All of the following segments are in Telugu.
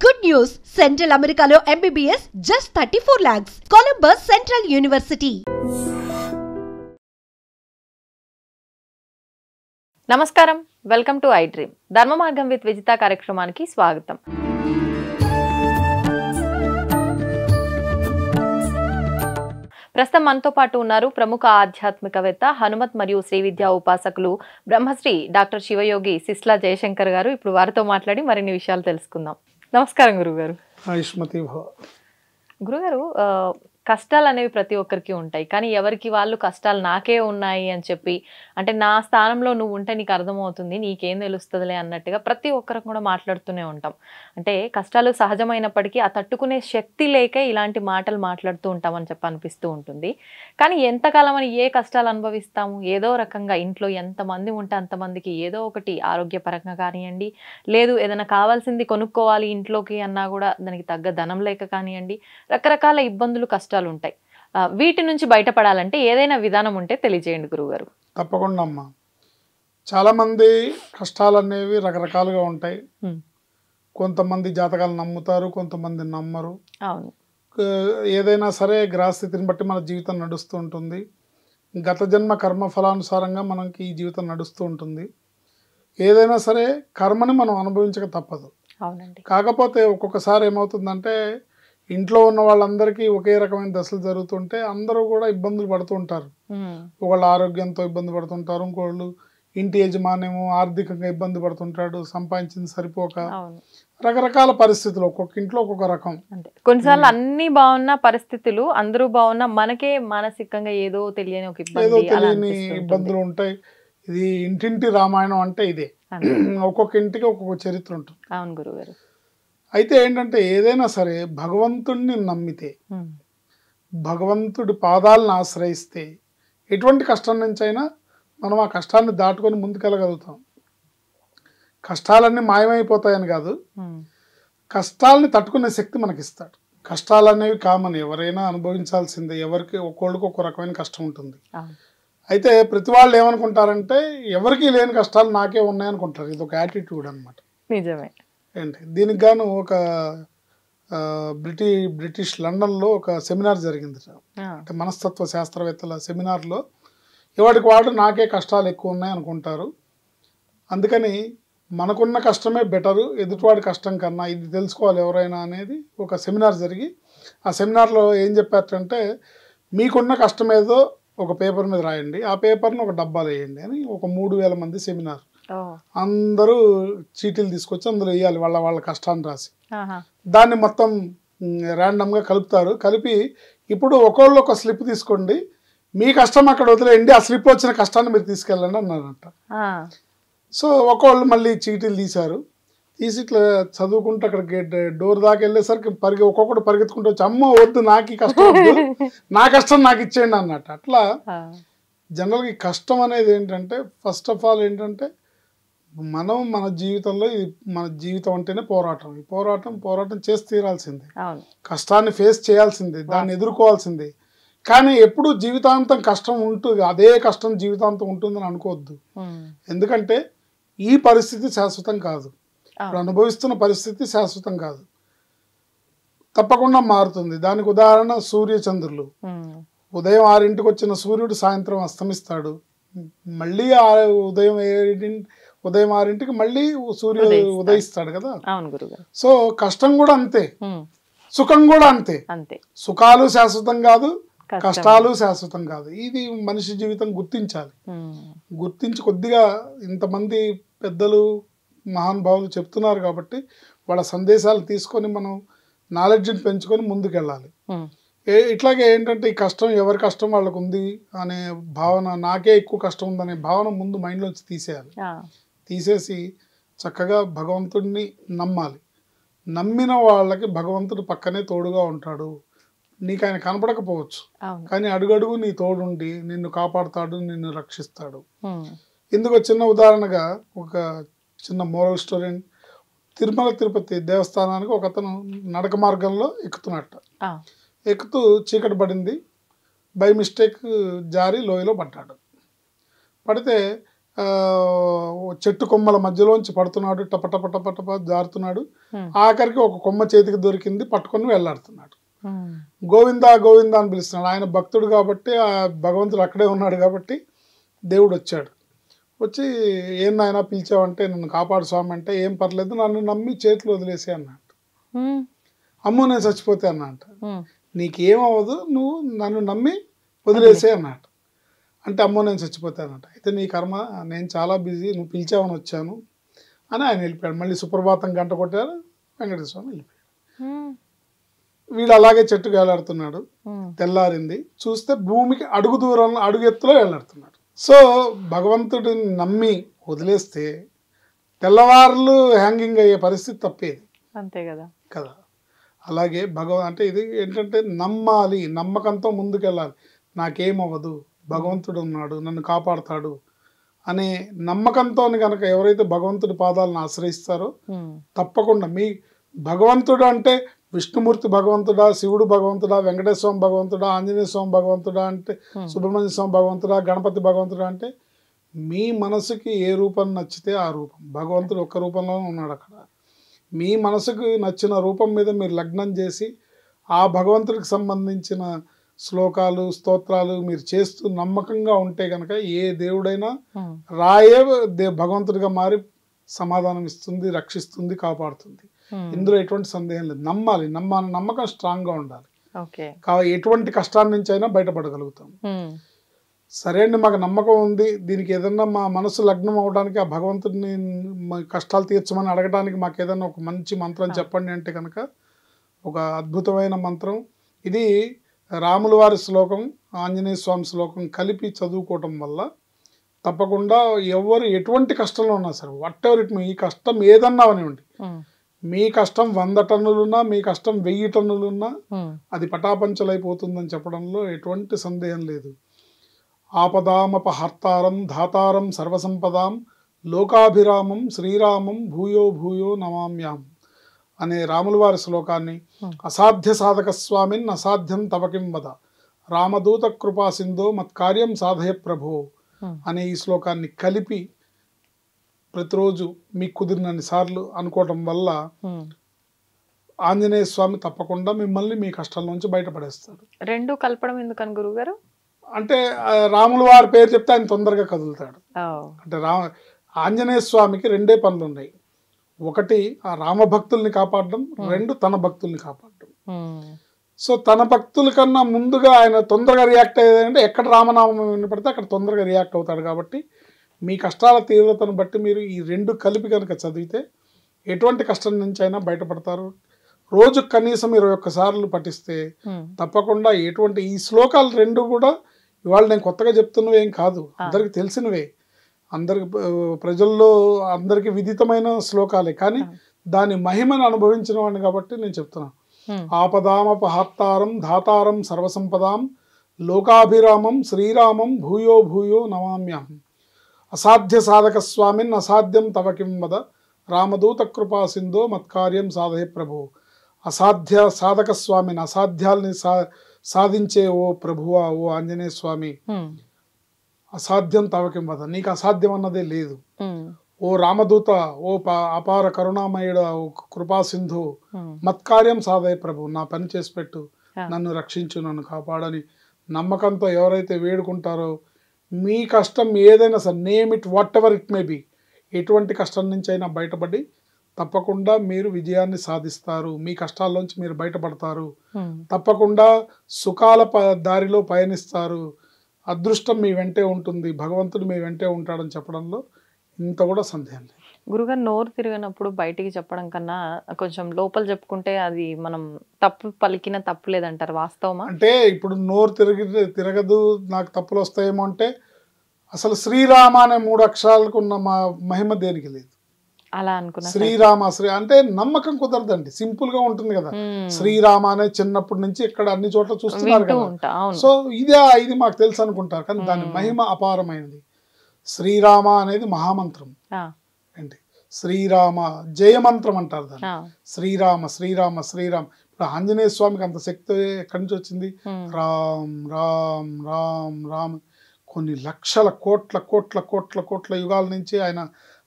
Good news! Central Americano MBBS just 34 lakhs. Columbus Central University. నమస్కారం, వెల్కమ్ టు ఐ డ్రీమ్. ధర్మ మార్గం విత్ విజిత కార్యక్రమానికి స్వాగతం. ప్రస్తుతం మనతో పాటు ఉన్నారు ప్రముఖ ఆధ్యాత్మికవేత్త, హనుమత్ మరియు శ్రీ విద్యా ఉపాసకులు బ్రహ్మశ్రీ డాక్టర్ శివయోగి సిస్లా జయశంకర్ గారు. ఇప్పుడు వారితో మాట్లాడి మరిన్ని విషయాలు తెలుసుకుందాం. నమస్కారం గురుగారు. గురుగారు, కష్టాలు అనేవి ప్రతి ఒక్కరికి ఉంటాయి, కానీ ఎవరికి వాళ్ళు కష్టాలు నాకే ఉన్నాయి అని చెప్పి, అంటే నా స్థానంలో నువ్వు ఉంటే నీకు అర్థమవుతుంది, నీకేం తెలుస్తుందిలే అన్నట్టుగా ప్రతి ఒక్కరికి కూడా మాట్లాడుతూనే ఉంటాం. అంటే కష్టాలు సహజమైనప్పటికీ ఆ తట్టుకునే శక్తి లేకే ఇలాంటి మాటలు మాట్లాడుతూ ఉంటామని చెప్పి అనిపిస్తూ ఉంటుంది. కానీ ఎంతకాలం అని ఏ కష్టాలు అనుభవిస్తాము? ఏదో రకంగా ఇంట్లో ఎంతమంది ఉంటే అంతమందికి ఏదో ఒకటి ఆరోగ్యపరంగా కానివ్వండి, లేదు ఏదైనా కావాల్సింది కొనుక్కోవాలి ఇంట్లోకి అన్నా కూడా దానికి తగ్గ ధనం లేక కానివ్వండి, రకరకాల ఇబ్బందులు కష్టాలు ఉంటాయి. వీటి నుంచి బయటపడాలంటే ఏదైనా విధానం ఉంటే తెలియజేయండి గురుగారు. తప్పకుండా అమ్మా. చాలా మంది కష్టాలు అనేవి రకరకాలుగా ఉంటాయి. కొంతమంది జాతకాలు నమ్ముతారు, కొంతమంది నమ్మరు. అవును, ఏదైనా సరే గ్రహస్థితిని బట్టి మన జీవితం నడుస్తూ ఉంటుంది. గత జన్మ కర్మ ఫలానుసారంగా మనకి ఈ జీవితం నడుస్తూ ఉంటుంది. ఏదైనా సరే కర్మని మనం అనుభవించక తప్పదు. అవునండి. కాకపోతే ఒక్కొక్కసారి ఏమవుతుందంటే ఇంట్లో ఉన్న వాళ్ళందరికీ ఒకే రకమైన దశలు జరుగుతుంటే అందరూ కూడా ఇబ్బందులు పడుతూ ఉంటారు. ఒకళ్ళు ఆరోగ్యంతో ఇబ్బంది పడుతుంటారు, ఇంకోళ్ళు ఇంటి యజమానేమో ఆర్థికంగా ఇబ్బంది పడుతుంటాడు, సంపాదించింది సరిపోక. రకరకాల పరిస్థితులు ఒక్కొక్క ఇంట్లో ఒక్కొక్క రకం. కొన్నిసార్లు అన్ని బాగున్న పరిస్థితులు, అందరూ బాగున్నా మనకే మానసికంగా ఏదో తెలియని ఒక ఇబ్బందులు ఉంటాయి. ఇది ఇంటింటి రామాయణం అంటే ఇదే. ఒక్కొక్క ఇంటికి ఒక్కొక్క చరిత్ర ఉంటుంది. అవును గురుగారు. అయితే ఏంటంటే ఏదైనా సరే భగవంతుడిని నమ్మితే, భగవంతుడి పాదాలను ఆశ్రయిస్తే ఎటువంటి కష్టం నుంచి అయినా మనం ఆ కష్టాన్ని దాటుకొని ముందుకెళ్ళగలుగుతాం. కష్టాలన్నీ మాయమైపోతాయని కాదు, కష్టాలని తట్టుకునే శక్తి మనకి ఇస్తాడు. కష్టాలు అనేవి కామన్, ఎవరైనా అనుభవించాల్సిందే. ఎవరికి ఒక్కోళ్ళకి ఒక్కో రకమైన కష్టం ఉంటుంది. అయితే ప్రతి వాళ్ళు ఏమనుకుంటారంటే ఎవరికి లేని కష్టాలు నాకే ఉన్నాయనుకుంటారు. ఇది ఒక యాటిట్యూడ్ అనమాట. నిజమే. ఏంటి దీనికి గాను ఒక బ్రిటిష్ లండన్లో ఒక సెమినార్ జరిగింది. అంటే మనస్తత్వ శాస్త్రవేత్తల సెమినార్లో ఎవరికి వాడు నాకే కష్టాలు ఎక్కువ ఉన్నాయి అనుకుంటారు. అందుకని మనకున్న కష్టమే బెటరు ఎదుటివాడి కష్టం కన్నా, ఇది తెలుసుకోవాలి ఎవరైనా అనేది ఒక సెమినార్ జరిగి, ఆ సెమినార్లో ఏం చెప్పారంటే మీకున్న కష్టం ఏదో ఒక పేపర్ మీద రాయండి, ఆ పేపర్ని ఒక డబ్బాలో వేయండి అని. ఒక 3000 మంది సెమినార్. అందరూ చీటీలు తీసుకొచ్చి అందులో వేయాలి వాళ్ళ వాళ్ళ కష్టాన్ని రాసి. దాన్ని మొత్తం ర్యాండమ్గా కలుపుతారు. కలిపి ఇప్పుడు ఒకళ్ళు ఒక స్లిప్ తీసుకోండి, మీ కష్టం అక్కడ వదిలేయండి, ఆ స్లిప్ వచ్చిన కష్టాన్ని మీరు తీసుకెళ్ళండి అన్నారంట. సో ఒకళ్ళు మళ్ళీ చీటీలు తీశారు. తీసి ఇట్లా చదువుకుంటూ అక్కడ డోర్ దాకా వెళ్ళేసరికి ఒక్కొక్కటి పరిగెత్తుకుంటూ వచ్చి, అమ్మో వద్దు నాకు ఈ కష్టం వద్దు, నా కష్టం నాకు ఇచ్చేయండి అన్నట్టు. అట్లా జనరల్గా ఈ కష్టం అనేది ఏంటంటే, ఫస్ట్ ఆఫ్ ఆల్ ఏంటంటే మనం మన జీవితంలో ఇది మన జీవితం అంటేనే పోరాటం. ఈ పోరాటం చేసి తీరాల్సిందే, కష్టాన్ని ఫేస్ చేయాల్సిందే, దాన్ని ఎదుర్కోవాల్సిందే. కానీ ఎప్పుడు జీవితాంతం కష్టం ఉంటుంది, అదే కష్టం జీవితాంతం ఉంటుందని అనుకోవద్దు. ఎందుకంటే ఈ పరిస్థితి శాశ్వతం కాదు, ఇప్పుడు అనుభవిస్తున్న పరిస్థితి శాశ్వతం కాదు, తప్పకుండా మారుతుంది. దానికి ఉదాహరణ సూర్యచంద్రులు. ఉదయం 6ంటికి వచ్చిన సూర్యుడు సాయంత్రం అస్తమిస్తాడు, మళ్ళీ ఉదయం 6ంటికి మళ్ళీ సూర్యుడు ఉదయిస్తాడు కదా. సో కష్టం కూడా అంతే, సుఖం కూడా అంతే. సుఖాలు శాశ్వతం కాదు, కష్టాలు శాశ్వతం కాదు. ఇది మనిషి జీవితం గుర్తించాలి. గుర్తించి కొద్దిగా ఇంతమంది పెద్దలు మహానుభావులు చెప్తున్నారు కాబట్టి వాళ్ళ సందేశాలు తీసుకొని మనం నాలెడ్జ్ని పెంచుకొని ముందుకెళ్ళాలి. ఇట్లాగే ఏంటంటే ఈ కష్టం ఎవరి కష్టం వాళ్ళకు ఉంది అనే భావన, నాకే ఎక్కువ కష్టం ఉందనే భావన ముందు మైండ్లోంచి తీసేయాలి. తీసేసి చక్కగా భగవంతుడిని నమ్మాలి. నమ్మిన వాళ్ళకి భగవంతుడు పక్కనే తోడుగా ఉంటాడు. నీకు ఆయన కనపడకపోవచ్చు, కానీ అడుగడుగు నీ తోడుండి నిన్ను కాపాడుతాడు, నిన్ను రక్షిస్తాడు. ఇందుకు చిన్న ఉదాహరణగా ఒక చిన్న మోరల్ స్టోరీ. తిరుమల తిరుపతి దేవస్థానానికి ఒక అతను నడక మార్గంలో ఎక్కుతున్నట్ట. ఎక్కుతూ చీకటి పడింది, బై మిస్టేక్ జారి లోయలో పడ్డాడు. పడితే చెట్టు కొమ్మల మధ్యలోంచి పడుతున్నాడు, టపటపటపటప జారుతున్నాడు. ఆఖరికి ఒక కొమ్మ చేతికి దొరికింది, పట్టుకొని వెళ్ళాడుతున్నాడు. గోవిందా గోవిందా అని పిలుస్తున్నాడు. ఆయన భక్తుడు కాబట్టి, ఆ భగవంతుడు అక్కడే ఉన్నాడు కాబట్టి దేవుడు వచ్చాడు. వచ్చి ఏం నాయనా పిలిచావంటే, నన్ను కాపాడు స్వామి అంటే, ఏం పర్లేదు నన్ను నమ్మి చేతులు వదిలేసి అన్నట్టు. అమ్మో నేను చచ్చిపోతే అన్నట్టు. నీకేమవ్వదు, నువ్వు నన్ను నమ్మి వదిలేసే అన్నట్టు. అంటే అమ్మో నేను చచ్చిపోతే అన్నట్టు. అయితే నీ కర్మ, నేను చాలా బిజీ, నువ్వు పిలిచావని వచ్చాను అని ఆయన వెళ్ళిపోయాడు. మళ్ళీ సుప్రభాతం గంట కొట్టారు, వెంకటేశ్వర స్వామి వెళ్ళిపోయాడు. వీడు అలాగే చెట్టుకు వేలాడుతున్నాడు. తెల్లారింది, చూస్తే భూమికి అడుగు దూరంలో, అడుగు ఎత్తులో వేలాడుతున్నాడు. సో భగవంతుడిని నమ్మి వదిలేస్తే తెల్లవారులు హ్యాంగింగ్ అయ్యే పరిస్థితి తప్పేది అంతే కదా. అలాగే అంటే ఇది ఏంటంటే నమ్మాలి, నమ్మకంతో ముందుకెళ్ళాలి. నాకేమవ్వదు, భగవంతుడు ఉన్నాడు, నన్ను కాపాడుతాడు అనే నమ్మకంతో కనుక ఎవరైతే భగవంతుడి పాదాలను ఆశ్రయిస్తారో తప్పకుండా మీ భగవంతుడు అంటే విష్ణుమూర్తి భగవంతుడా, శివుడు భగవంతుడా, వెంకటేశ్వర స్వామి భగవంతుడా, ఆంజనేయ స్వామి భగవంతుడా అంటే, సుబ్రహ్మణ్య స్వామి భగవంతుడా, గణపతి భగవంతుడా అంటే మీ మనసుకి ఏ రూపం నచ్చితే ఆ రూపం. భగవంతుడు ఒక్క రూపంలోనే ఉన్నాడు అక్కడ. మీ మనసుకు నచ్చిన రూపం మీద మీరు లగ్నం చేసి ఆ భగవంతుడికి సంబంధించిన శ్లోకాలు, స్తోత్రాలు మీరు చేస్తూ నమ్మకంగా ఉంటే కనుక ఏ దేవుడైనా రాయే భగవంతుడిగా మారి సమాధానం ఇస్తుంది, రక్షిస్తుంది, కాపాడుతుంది. ఇందులో ఎటువంటి సందేహం లేదు. నమ్మాలి, నమ్మకం స్ట్రాంగ్గా ఉండాలి. ఎటువంటి కష్టాల నుంచి అయినా బయటపడగలుగుతాం. సరే అండి, మాకు నమ్మకం ఉంది, దీనికి ఏదన్నా మా మనసు లగ్నం అవడానికి, ఆ భగవంతుడిని కష్టాలు తీర్చమని అడగడానికి మాకు ఏదన్నా ఒక మంచి మంత్రం చెప్పండి అంటే కనుక ఒక అద్భుతమైన మంత్రం ఇది. రాముల వారి శ్లోకం, ఆంజనేయ స్వామి శ్లోకం కలిపి చదువుకోవటం వల్ల తప్పకుండా ఎవరు ఎటువంటి కష్టంలో ఉన్నా సరే, వాట్ ఎవర్ ఇట్, ఈ కష్టం ఏదన్నా అవనివ్వండి, మీ కష్టం 100 టన్నులున్నా, మీ కష్టం 1000 టన్నులున్నా అది పటాపంచలైపోతుందని చెప్పడంలో ఎటువంటి సందేహం లేదు. ఆపదామపహర్తారం ధాతారం సర్వసంపదాం లోకాభిరామం శ్రీరామం భూయో భూయో నమామ్యాం అనే రాముల వారి శ్లోకాన్ని, అసాధ్య సాధక స్వామిన్ అసాధ్యం తవకిం వద రామదూత కృపా సింధో మత్కార్యం సాధయ ప్రభో అనే ఈ శ్లోకాన్ని కలిపి ప్రతిరోజు మీకు కుదిరినన్ని సార్లు అనుకోవటం వల్ల ఆంజనేయ స్వామి తప్పకుండా మిమ్మల్ని మీ కష్టాల నుంచి బయటపడేస్తాడు. రెండు కలపడం ఎందుకని గురుగారు? అంటే రాముల వారి పేరు చెప్తే ఆయన తొందరగా కదులుతాడు. అంటే ఆంజనేయ స్వామికి రెండే పనులు ఉన్నాయి. ఒకటి ఆ రామ భక్తుల్ని కాపాడడం, రెండు తన భక్తుల్ని కాపాడడం. సో తన భక్తుల కన్నా ముందుగా ఆయన తొందరగా రియాక్ట్ అయ్యేదంటే ఎక్కడ రామనామం వినపడితే అక్కడ తొందరగా రియాక్ట్ అవుతాడు. కాబట్టి మీ కష్టాల తీవ్రతను బట్టి మీరు ఈ రెండు కలిపి కనుక చదివితే ఎటువంటి కష్టం నుంచి అయినా బయటపడతారు. రోజు కనీసం 21 సార్లు పఠిస్తే తప్పకుండా ఎటువంటి ఈ శ్లోకాలు రెండు కూడా ఇవాళ నేను కొత్తగా చెప్తున్నవి ఏం కాదు, అందరికి తెలిసినవే, అందరికి ప్రజల్లో అందరికి విదితమైన శ్లోకాలే. కానీ దాని మహిమను అనుభవించిన వాడిని కాబట్టి నేను చెప్తున్నాను. ఆపదామపహర్తారం ధాతారం సర్వసంపదాం లోకాభిరామం శ్రీరామం భూయో భూయో నమామ్యాం అసాధ్య సాధక స్వామిన్ అసాధ్యం తవకిం వద రామదూత కృపా సింధో మత్కార్యం సాధయ ప్రభు. అసాధ్య సాధక స్వామిని, అసాధ్యాల్ని సాధించే ఓ ప్రభువా, ఓ ఆంజనేయ స్వామి, అసాధ్యం తవకిం వద, నీకు అసాధ్యం అన్నదే లేదు. ఓ రామదూత, ఓ అపార కరుణామయుడ, ఓ కృపా సింధు, మత్కార్యం సాధయ ప్రభు, నా పని చేసి పెట్టు, నన్ను రక్షించు, నన్ను కాపాడని నమ్మకంతో ఎవరైతే వేడుకుంటారో మీ కష్టం ఏదైనా సరే, name it what ever it may be, ఎటువంటి కష్టం నుంచి అయినా బయటపడి తప్పకుండా మీరు విజయాన్ని సాధిస్తారు. మీ కష్టాల్లోంచి మీరు బయటపడతారు. తప్పకుండా సుఖాల దారిలో పయనిస్తారు. అదృష్టం మీ వెంటే ఉంటుంది, భగవంతుడు మీ వెంటే ఉంటాడని చెప్పడంలో ఇంత కూడా సందేహం లేదు. గురుగారు నోరు తిరిగినప్పుడు బయటికి చెప్పడం కన్నా కొంచెం లోపల చెప్పుకుంటే అది మనం తప్పు పలికిన తప్పు లేదంటారు, వాస్తవమా? అంటే ఇప్పుడు నోరు తిరగదు, నాకు తప్పులు వస్తాయేమో అంటే అసలు శ్రీరామ అనే 3 అక్షరాలకు ఉన్న మహిమ దేనికి లేదు. అలా అనుకున్నా. శ్రీరామ అంటే నమ్మకం కుదరదండి, సింపుల్ గా ఉంటుంది కదా. శ్రీరామ అనే చిన్నప్పటి నుంచి ఇక్కడ అన్ని చోట్ల చూస్తున్నారు కదా. సో ఇది మాకు తెలుసు అనుకుంటారు, కానీ దాని మహిమ అపారమైనది. శ్రీరామ అనేది మహామంత్రం ఏంటి, శ్రీరామ జయమంత్రం అంటారు దాన్ని. శ్రీరామ శ్రీరామ శ్రీరామ. ఇప్పుడు ఆంజనేయ స్వామికి అంత శక్తి ఎక్కడి నుంచి వచ్చింది? రామ్ రామ్ రామ్ రామ్. కొన్ని లక్షల కోట్ల కోట్ల కోట్ల కోట్ల యుగాల నుంచి ఆయన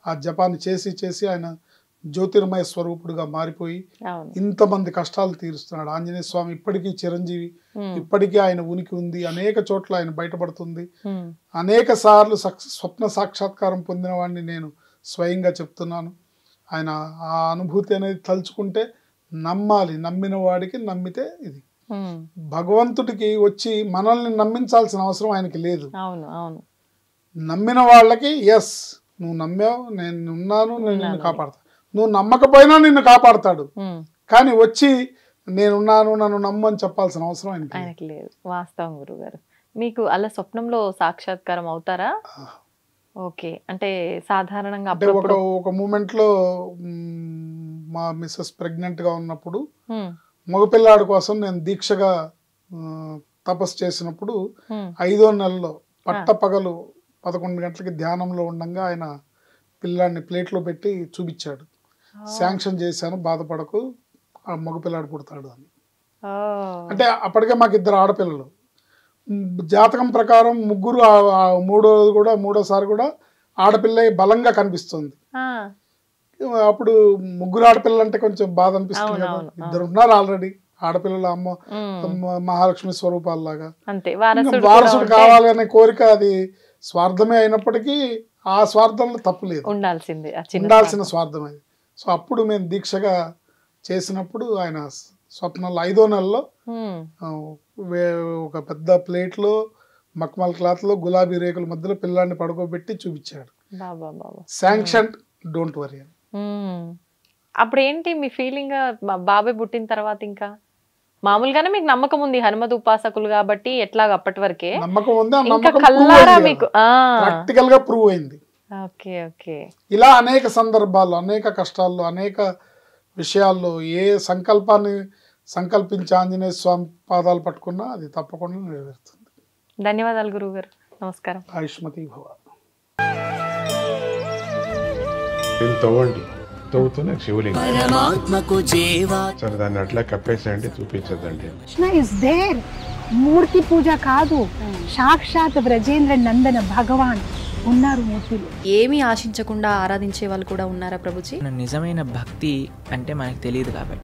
ఆ జపాన్ని చేసి చేసి ఆయన జ్యోతిర్మయ స్వరూపుడుగా మారిపోయి ఇంతమంది కష్టాలు తీరుస్తున్నాడు. ఆంజనేయ స్వామి ఇప్పటికీ చిరంజీవి, ఇప్పటికీ ఆయన ఉనికి ఉంది, అనేక చోట్ల ఆయన బయటపడుతుంది. అనేక సార్లు స్వప్న సాక్షాత్కారం పొందిన వాడిని నేను స్వయంగా చెప్తున్నాను. ఆయన ఆ అనుభూతి అనేది తలుచుకుంటే నమ్మాలి, నమ్మిన వాడికి నమ్మితే ఇది. భగవంతుడికి వచ్చి మనల్ని నమ్మించాల్సిన అవసరం ఆయనకి లేదు. నమ్మిన వాళ్ళకి ఎస్ నువ్వు నమ్మావు, నేను ఉన్నాను, నేను నిన్ను కాపాడతాను. నువ్వు నమ్మకపోయినా నిన్ను కాపాడతాడు, కానీ వచ్చి నేనున్నాను నన్ను నమ్మని చెప్పాల్సిన అవసరం ఆయనకి లేదు. వాస్తవం గురుగారు. మీకు అలా స్వప్నంలో సాక్షాత్కారం అవుతారా? ఓకే, అంటే సాధారణంగా ఒక మూమెంట్ లో మా మిస్సెస్ ప్రెగ్నెంట్ గా ఉన్నప్పుడు మగపిల్లాడి కోసం నేను దీక్షగా తపస్సు చేసినప్పుడు 5వ నెలలో పట్టపగలు 11 గంటలకి ధ్యానంలో ఉండగా ఆయన పిల్లాడిని ప్లేట్లో పెట్టి చూపించాడు. శాంక్షన్ చేశాను, బాధపడకు, ఆ మగపిల్లాడు పుడతాడు అని. అంటే అప్పటికే మాకు 2 ఆడపిల్లలు. జాతకం ప్రకారం ముగ్గురు, మూడోసారి కూడా ఆడపిల్ల బలంగా కనిపిస్తుంది. అప్పుడు 3 ఆడపిల్లలు అంటే కొంచెం బాధ అనిపిస్తుంది కదా. 2 ఉన్నారు ఆల్రెడీ ఆడపిల్లల అమ్మ మహాలక్ష్మి స్వరూపాల్లాగా. వారసుడు కావాలనే కోరిక అది స్వార్థమే అయినప్పటికీ ఆ స్వార్థంలో తప్పు లేదు, ఉండాల్సిన స్వార్థం అది. సో అప్పుడు మేము దీక్షగా చేసినప్పుడు ఆయన స్వప్నంలో 5వ నెలలో ఒక పెద్ద ప్లేట్లో మక్మల్ క్లాత్ లో గులాబీ రేకుల మధ్యలో పిల్లాన్ని పడుకోబెట్టి చూపించాడు. శాంక్షన్, డోంట్ వరీ అని. అప్పుడు ఏంటి మీ ఫీలింగ్? బాబాయ్ పుట్టిన తర్వాత ఇంకా మామూలుగానే మీకు నమ్మకం ఉంది, హనుమత్ ఉపాసకులు కాబట్టి ఎట్లాగ అప్పటి వరకే నమ్మకం ఉంది. ప్రాక్టికల్ గా ప్రూవ్ అయింది. ఇలా అనేక సందర్భాల్లో, అనేక కష్టాల్లో, అనేక విషయాల్లో ఏ సంకల్పాన్ని సంకల్పించి ఆంజనేయ స్వామి పాదాలు పట్టుకున్నా అది తప్పకుండా నెరవేరుతుంది. ధన్యవాదాలు గురువు గారు. నమస్కారం. ఆయుష్మతి భవ. తవ్వుతూనే శివలింగం సరే దాన్ని అట్లా కప్పేసేయండి, చూపించదండి. మూర్తి పూజ కాదు, సాక్షాత్ బ్రజేంద్ర నందన భగవాన్ ఉన్నారు మూర్తిలో. ఏమీ ఆశించకుండా ఆరాధించే వాళ్ళు కూడా ఉన్నారా ప్రభుజీ? నిజమైన భక్తి అంటే మనకు తెలియదు కాబట్టి